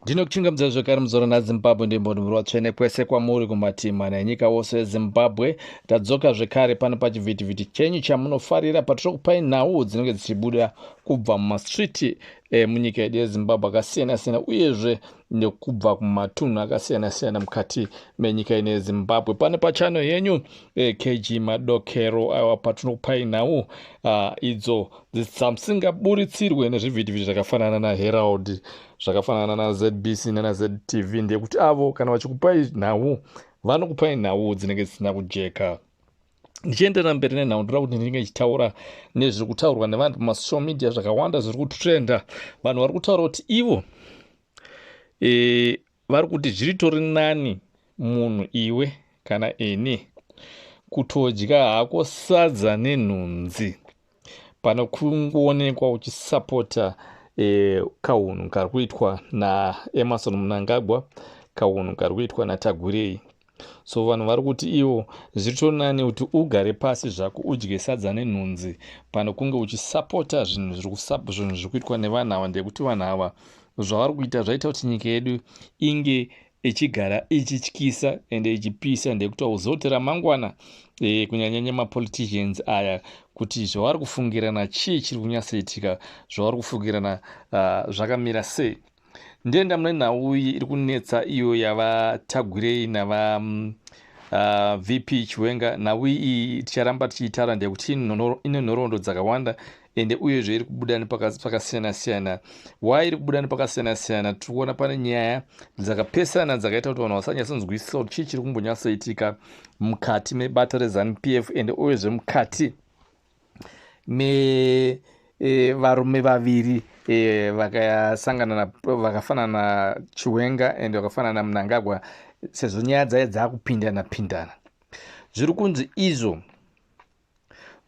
Ndinokuchingamidza zvakare muzoro naZimbabwe ndimbonimiro watsvene kwese kwamuri kumatimana enyika wose yeZimbabwe. Tadzoka zvekare pano pachivhitivhiti chenyu chamunofarira patiri kupai nhau dzinenge dzichibuda kubva mumastriti munyika yedu yeZimbabwe akasiyana-siyana uyezve nekubva kumatunhu akasiyana-siyana mukati menyika ino yeZimbabwe. Pano pachano yenyu KG Madokero awa patinokupai nhau idzo dzisamusingaburitsirwe nezvivhitivhiti zvakafanana naHerald, zvakafanana naZBC nanaZTV. Ndekuti avo kana vachikupai nhau vanokupai nhau dzinenge dzisina kujeka. Ndichienderera mberi nenhau ndoda kuti ndinenge ndichitaura nezviri kutaurwa nevanhu pamasocial media zvakawanda zviri kutrenda. Vanhu vari kutaura kuti ivo vari kuti zviritori nani munhu iwe kana ini kutodya hako sadza nenhunzi pano kungoonekwa uchisapota kaunhu kari kuitwa naEmmerson Mnangagwa, kaunhu kari kuitwa naTagurei. So vanhu vari kuti ivo zviritori nani kuti ugare pasi zvako udye sadza nenhunzi pano kunge uchisapota zvinhu zviri kuitwa nevanhu ava. Ndekuti vanhu ava zvavari kuita zvaita kuti nyika yedu inge ichigara ichityisa ende ichipisa. Ndekuti auzooti ramangwana kunyanyanya mapoliticians aya kuti zvavari kufungirana chii chiri kunyatsoitika, zvavari kufungirana zvakamira sei. Ndienda mune nhau iri kunetsa iyo yavaTagurei nava VP Chiwenga. Nhau iyi ticharamba tichiitaura ndekuti ine nhoroondo dzakawanda ende uyezve iri kubuda nepakasiyana-siyana. Why iri kubuda nepakasiyana-siyana? Tiri kuona pane nyaya dzakapesana dzakaita kuti vanhu vasanyatsonzwisisa kuti chii chiri kumbonyatsoitika mukati mebato reZANU-PF ende uyezve mukati varume vaviri vakasangana vakafanana naChiwenga ende vakafanana naMnangagwa, sezvo nyaya dzaye dzakupindana-pindana. Zviri kunzi izvo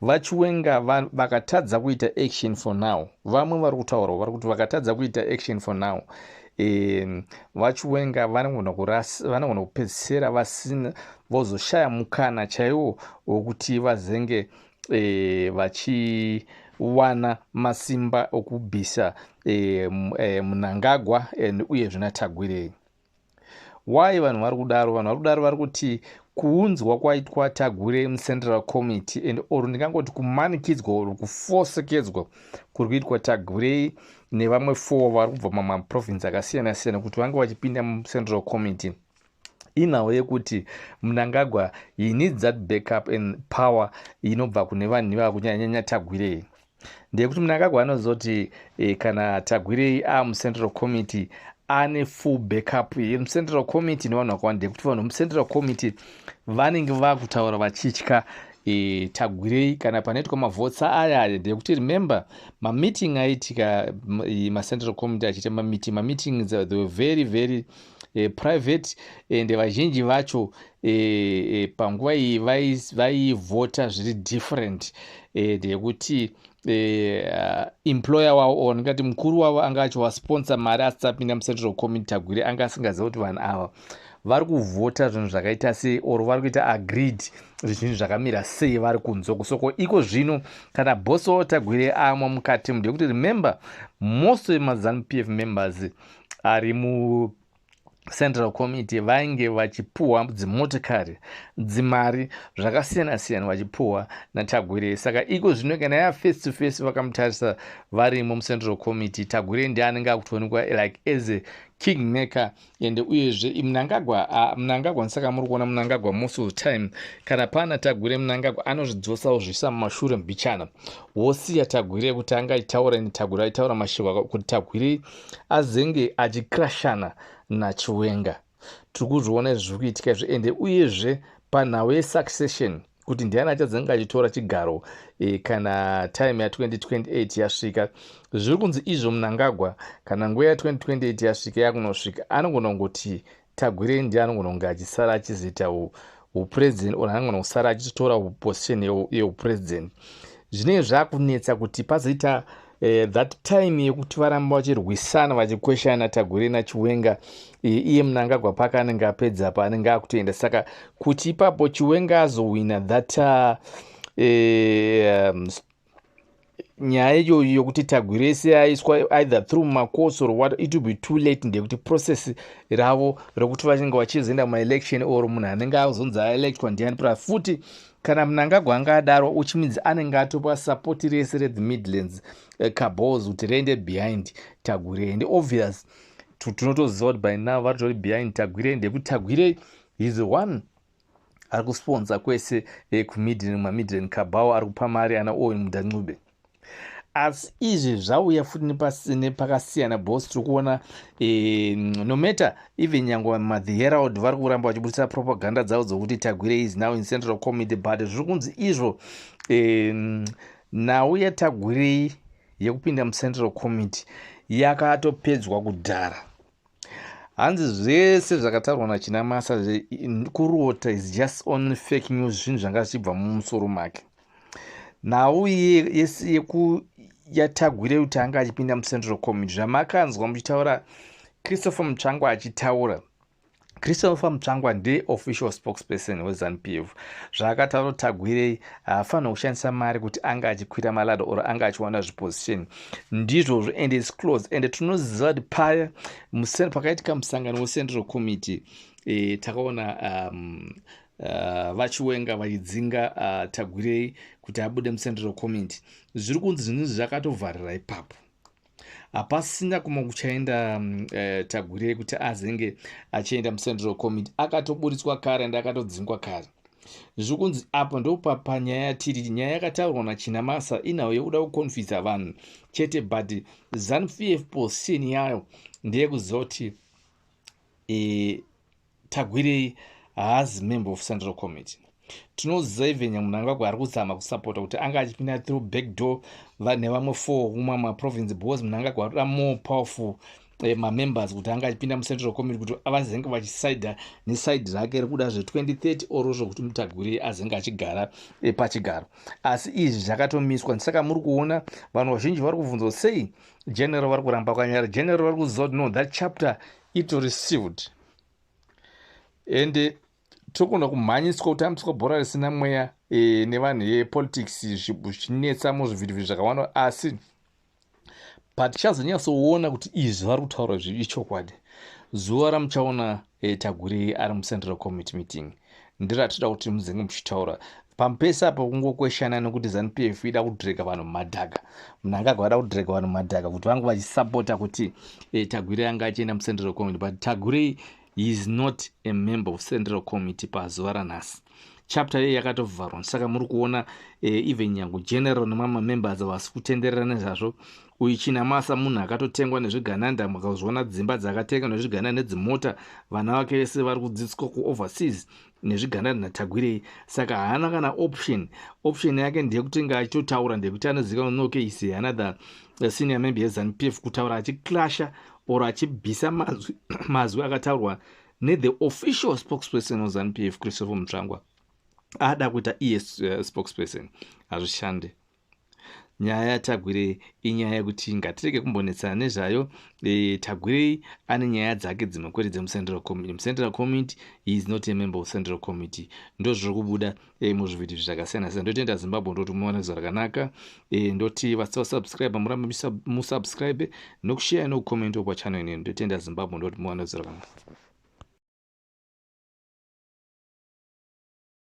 vaChiwenga vakatadza kuita action for now. Vamwe vari kutaura vari kuti vakatadza kuita action for now, vaChiwenga vanogona kupedzisira vasina vozoshaya mukana chaiwo wokuti vazenge vachiwana masimba okubvisa Mnangagwa uyezve naTagurei. Why vanhu vari kudaro? Vanhu vari kudaro vari kuti kuunzwa kwaitwa Tagurei muCentral Committee and or ndingangoti kumanikidzwa or kufosekedzwa kuri kuitwa Tagurei nevamwe 4 vari kubva mamaprovinsi akasiyana-siyana kuti vange vachipinda muCentral Committee inhau yekuti Mnangagwa he needs that backup and power inobva kune vanhu ivava kunyanyanya Tagurei. Ndekuti Mnangagwa anozoti kana Tagurei muCentral Committee ane full backup yemuCentral Committee nevanhu vakawanda. Ndekuti vanhu muCentral Committee vanenge vakutaura vachitya Tagurei kana panoitwa mavhotsa aya. Ndekuti remember mameeting aitika maCentral Committee achiita mameetings they were very very private ende vazhinji vacho panguva iyi vaivhota zviri different. Ndekuti employer wavo or ndingati mukuru wavo anga achivasponsor mari asisapinda muCentral Committee. Tagurei anga asingaziva kuti vanhu ava vari kuvhota zvinhu zvakaita sei or vari kuita agreed zvinhu zvakamira sei vari kunze. Soko iko zvino kana bosi wavo Tagurei amwa mukati ndekuti remember most of maZANU-PF members ari muCentral Committee vainge vachipuhwa dzimotikari dzimari zvakasiyana-siyana vachipuhwa naTagurei. Saka iko zvino kana ya face to face vakamutarisa varimo muCentral Committee, Tagurei ndiye anenge akutoonekwa like as a kingmaker ende uyezve Mnangagwa saka muri kuona Mnangagwa most of the time kana pana Tagurei Mnangagwa anozvidzosawo zvisa mumashure mbichana. Wosiya Tagurei kuti anga achitaura neTagurei aitaura mashoko kuti Tagurei azenge achikrashana naChiwenga. Tiri kuzviona zviri kuitika izvi ende uyezve panhau yesuccession kuti ndiani achazenge achitora chigaro kana time ya2028 yasvika. Zviri kunzi izvo Mnangagwa kana nguva ya2028 yasvika yakunosvika anogona kungoti Tagurei ndiye anogona kunge achisara achizoita upresident or anogona kusara achitora position yeupresident. Zvinenge zvakunetsa kuti pazoita that time yekuti varamba vachirwisana vachikweshana Tagurei naChiwenga iye Mnangagwa paka anenge apedza paanenge akutoenda. Saka kuti ipapo Chiwenga azowina that nyaya iyoyo yokuti Tagwire aiswa either through macourse or what, it will be too late ndekuti process ravo rekuti vachinge vachizoenda maelection or munhu anenge azonzi aelectwa ndiani futi kana Mnangagwa anga adaro uchimidzi anenge atopa support rese reThe Midlands cabals kuti riende behind Tagwire, and obvious tunotoziva kuti by now vari behind Tagwire ndekuti Tagwire is one ari kusponsor kwese mamidland cabal ari kupa mari ana Owen Mudancube. Asi izvi zvauya futi nepakasiyana boss tiri kuona no matter even nyangwa maThe Herald vari kuramba vachibudisa propaganda dzavo dzokuti Tagwire is now in central committee, but zviri kunzi izvo nhau yaTagwire yekupinda mucentral committee yakatopedzwa kudhara. Hanzi zvese zvakataurwa naChinamasa kurota is just only fake news, zvinhu zvanga zvichibva mumusoro make. Nhau yaTagwire kuti anga achipinda mucentral committee, zvamakanzwa muchitaura Christopher Mutsvangwa achitaura. Christopher Mutsvangwa official spokesperson weZANU-PF. Zvakataura Tagwire haafanira kushandisa mari kuti anga achikwira maladha or anga achiwana zviposition. Ndizvozvo and it's close, and tinoziva kuti paya pakaitika musangano weCentral Committee takaona vachiwenga vachidzinga Tagwire kuti abude muCentral Committee. Zviri kunzi zvinhu zvakatovharira ipapo. Hapasina kuma kuchaenda Tagwire kuti azenge achienda muCentral Committee, akatoburitswa kare ende akatodzingwa kare. Zviri kunzi apa ndo panyaya yatiri, nyaya yakataurwa naChinamasa inawo yekuda kukonfisa vanhu chete, but ZANU-PF position yayo ndeyekuziva kuti Tagwire haazi member of Central Committee. Tinoziva even Mnangagwa ari kuzama kusapota kuti anga achipinda through back door nevamwe 4 kumwe maprovince, because Mnangagwa ari more powerful mamembers kuti anga achipinda muCentral Committee kuti avazenge vachisaidha nesaidhi rake rekuda zve2030 orozvo kuti Tagwire azenge achigara pachigaro. Asi izvi zvakatomiswa, saka muri kuona vanhu vazhinji vari kubvunzwa sei general vari kuramba kwanyara. General vari kuziva kuti no, that chapter it received, and tokona kumhanyiswa kutambiswa bhora risina mweya nevanhu yepolitics zvichinetsa muzvivhirivhiri zvakawanda, asi but tichazonyatsoona kuti izvi vari kutaura zviri chokwadi. Zuva ramuchaona Tagwire ari muCentral Committee meeting ndiratoda kuti muzenge muchitaura pamupesa apa kungokweshana nekuti ZANU-PF ida kudhireka vanhu mumadhaga. Mnangagwa ada kudhireka vanhu mumadhaga kuti vange vachisapota kuti Tagwire anga achienda muCentral Committee, but Tagwire is not a member of Central Committee pazuva ranhasi. Chapter iyi yakatovharwa, saka muri kuona even nyangu general nemama members vasi kutenderera nezvazvo. Uyu Chinamasa munhu akatotengwa nezvigananda, mukazviona dzimba dzakatenga nezvigananda nedzimota, vana vake vese vari kudzidziswa kuoverseas nezvigananda naTagwire. Saka haana kana option yake ndeyekuti achitotaura ndekuti anoziva noke is another senior member yeZANU-PF kutaura achiclasha or achibvisa mazwi akataurwa neThe official spokesperson weZANU-PF Christopher Mutsvangwa. Ada kuita spokesperson, hazvishande. Nyaya yaTagwire inyaya yekuti ngatirege kumbonetsana nezvayo. Tagwire ane nyaya dzake dzinokwedza muCentral Committee. Mucentral Committee is not a member of Central Committee. Ndo zviri kubuda muzvivhidhio zvakasiyana siyana. Ndotoenda Zimbabwe ndoti muone zvakanaka. Ndoti vasava subscribe murambe musubscribe nokushare nokucomment pachannel ino. Ndotoenda Zimbabwe ndoti muone zvakanaka.